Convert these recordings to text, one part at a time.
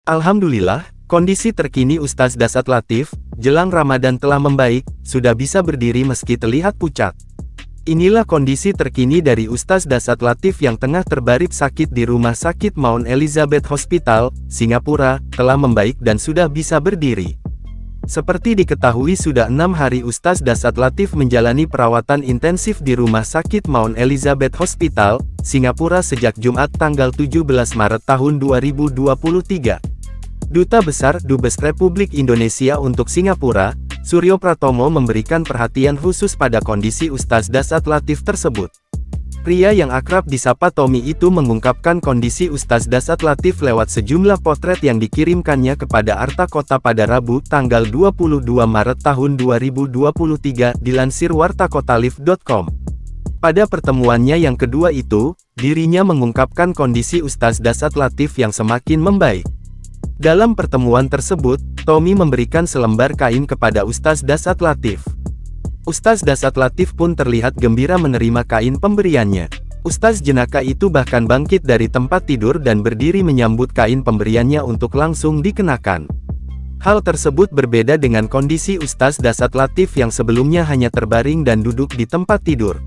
Alhamdulillah, kondisi terkini Ustaz Dasat Latif, jelang Ramadan telah membaik, sudah bisa berdiri meski terlihat pucat. Inilah kondisi terkini dari Ustaz Dasat Latif yang tengah terbaring sakit di Rumah Sakit Mount Elizabeth Hospital, Singapura, telah membaik dan sudah bisa berdiri. Seperti diketahui sudah 6 hari Ustaz Dasat Latif menjalani perawatan intensif di Rumah Sakit Mount Elizabeth Hospital, Singapura sejak Jumat tanggal 17 Maret tahun 2023. Duta Besar Dubes Republik Indonesia untuk Singapura, Suryo Pratomo memberikan perhatian khusus pada kondisi Ustaz Dasat Latif tersebut. Pria yang akrab disapa Tommy itu mengungkapkan kondisi Ustaz Dasat Latif lewat sejumlah potret yang dikirimkannya kepada Arta Kota pada Rabu tanggal 22 Maret tahun 2023 dilansir wartakotalive.com. Pada pertemuannya yang kedua itu, dirinya mengungkapkan kondisi Ustaz Dasat Latif yang semakin membaik. Dalam pertemuan tersebut, Tommy memberikan selembar kain kepada Ustaz Dasat Latif. Ustaz Dasat Latif pun terlihat gembira menerima kain pemberiannya. Ustaz jenaka itu bahkan bangkit dari tempat tidur dan berdiri menyambut kain pemberiannya untuk langsung dikenakan. Hal tersebut berbeda dengan kondisi Ustaz Dasat Latif yang sebelumnya hanya terbaring dan duduk di tempat tidur.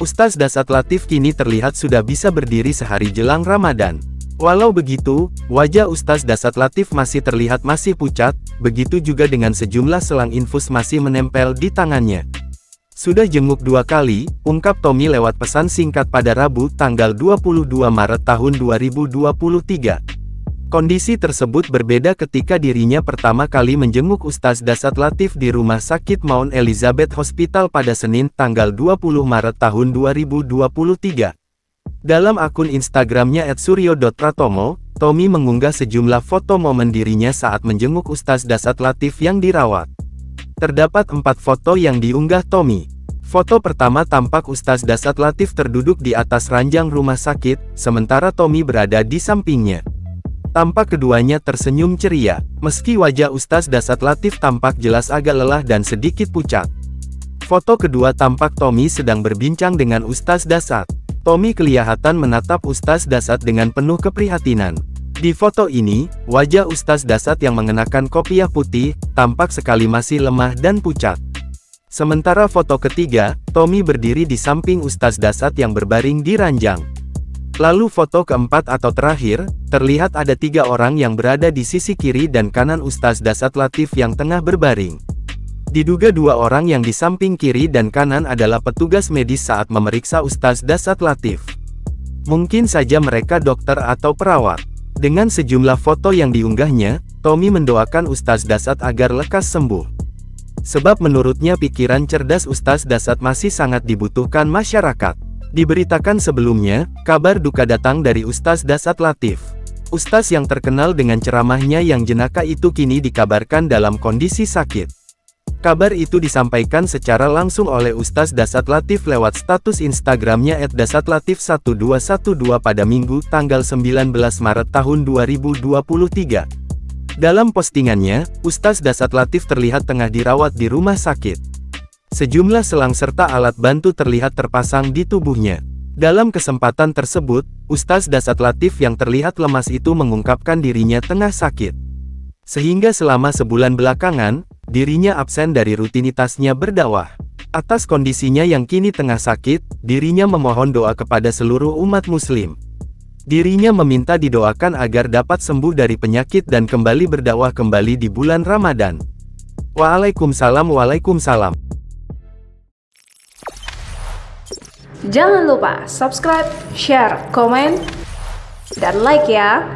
Ustaz Dasat Latif kini terlihat sudah bisa berdiri sehari jelang Ramadan. Walau begitu, wajah Ustaz Dasat Latif masih terlihat masih pucat, begitu juga dengan sejumlah selang infus masih menempel di tangannya. Sudah jenguk 2 kali, ungkap Tommy lewat pesan singkat pada Rabu tanggal 22 Maret tahun 2023. Kondisi tersebut berbeda ketika dirinya pertama kali menjenguk Ustaz Dasat Latif di Rumah Sakit Mount Elizabeth Hospital pada Senin tanggal 20 Maret tahun 2023. Dalam akun Instagramnya @suryo.pratomo, Tommy mengunggah sejumlah foto momen dirinya saat menjenguk Ustaz Dasat Latif yang dirawat. Terdapat 4 foto yang diunggah Tommy. Foto pertama tampak Ustaz Dasat Latif terduduk di atas ranjang rumah sakit, sementara Tommy berada di sampingnya. Tampak keduanya tersenyum ceria, meski wajah Ustaz Dasat Latif tampak jelas agak lelah dan sedikit pucat. Foto kedua tampak Tommy sedang berbincang dengan Ustaz Dasat. Tommy kelihatan menatap Ustaz Dasat dengan penuh keprihatinan. Di foto ini, wajah Ustaz Dasat yang mengenakan kopiah putih, tampak sekali masih lemah dan pucat. Sementara foto ketiga, Tommy berdiri di samping Ustaz Dasat yang berbaring di ranjang. Lalu foto keempat atau terakhir, terlihat ada 3 orang yang berada di sisi kiri dan kanan Ustaz Dasat Latif yang tengah berbaring. Diduga 2 orang yang di samping kiri dan kanan adalah petugas medis saat memeriksa Ustaz Dasat Latif. Mungkin saja mereka dokter atau perawat. Dengan sejumlah foto yang diunggahnya, Tommy mendoakan Ustaz Dasat agar lekas sembuh. Sebab menurutnya pikiran cerdas Ustaz Dasat masih sangat dibutuhkan masyarakat. Diberitakan sebelumnya, kabar duka datang dari Ustaz Dasat Latif. Ustaz yang terkenal dengan ceramahnya yang jenaka itu kini dikabarkan dalam kondisi sakit. Kabar itu disampaikan secara langsung oleh Ustaz Dasat Latif lewat status Instagramnya @dasatlatif1212 pada Minggu tanggal 19 Maret tahun 2023. Dalam postingannya, Ustaz Dasat Latif terlihat tengah dirawat di rumah sakit. Sejumlah selang serta alat bantu terlihat terpasang di tubuhnya. Dalam kesempatan tersebut, Ustaz Dasat Latif yang terlihat lemas itu mengungkapkan dirinya tengah sakit. Sehingga selama sebulan belakangan, dirinya absen dari rutinitasnya berdakwah. Atas kondisinya yang kini tengah sakit, dirinya memohon doa kepada seluruh umat muslim. Dirinya meminta didoakan agar dapat sembuh dari penyakit dan kembali berdakwah kembali di bulan Ramadan. Waalaikumsalam. Waalaikumsalam. Jangan lupa subscribe, share, komen, dan like ya.